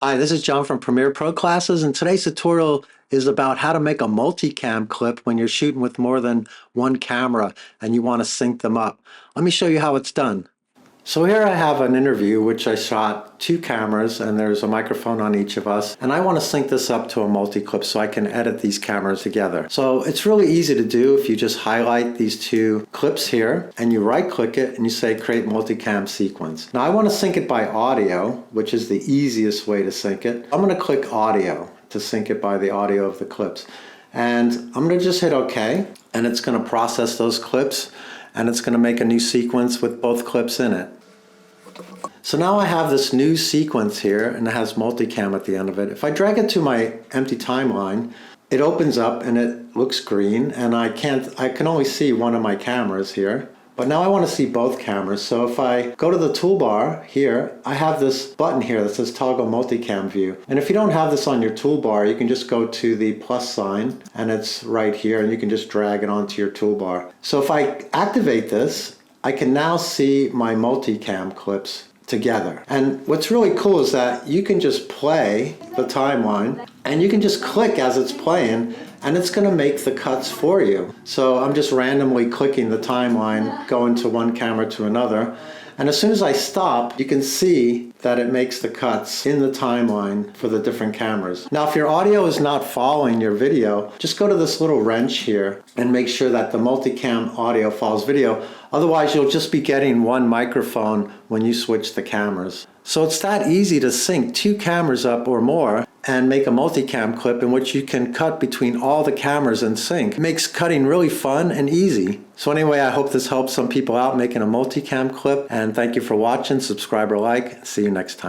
Hi, this is John from Premiere Pro Classes, and today's tutorial is about how to make a multicam clip when you're shooting with more than one camera and you want to sync them up. Let me show you how it's done. So here I have an interview which I shot two cameras and there's a microphone on each of us, and I want to sync this up to a multi-clip so I can edit these cameras together. So it's really easy to do if you just highlight these two clips here and you right click it and you say create multicam sequence. Now I want to sync it by audio, which is the easiest way to sync it. I'm going to click audio to sync it by the audio of the clips, and I'm going to just hit OK, and it's going to process those clips and it's going to make a new sequence with both clips in it. So now I have this new sequence here and it has multicam at the end of it. If I drag it to my empty timeline, it opens up and it looks green, and I can only see one of my cameras here. But now I want to see both cameras. So if I go to the toolbar here, I have this button here that says toggle multicam view. And if you don't have this on your toolbar, you can just go to the plus sign and it's right here, and you can just drag it onto your toolbar. So if I activate this, I can now see my multicam clips together. And what's really cool is that you can just play the timeline and you can just click as it's playing, and it's going to make the cuts for you. So I'm just randomly clicking the timeline, going to one camera to another, and as soon as I stop, you can see that it makes the cuts in the timeline for the different cameras. Now if your audio is not following your video, just go to this little wrench here and make sure that the multicam audio follows video. Otherwise you'll just be getting one microphone when you switch the cameras. So it's that easy to sync two cameras up or more and make a multicam clip in which you can cut between all the cameras in sync. It makes cutting really fun and easy. So anyway, I hope this helps some people out making a multicam clip, and thank you for watching. Subscribe or like. See you next time.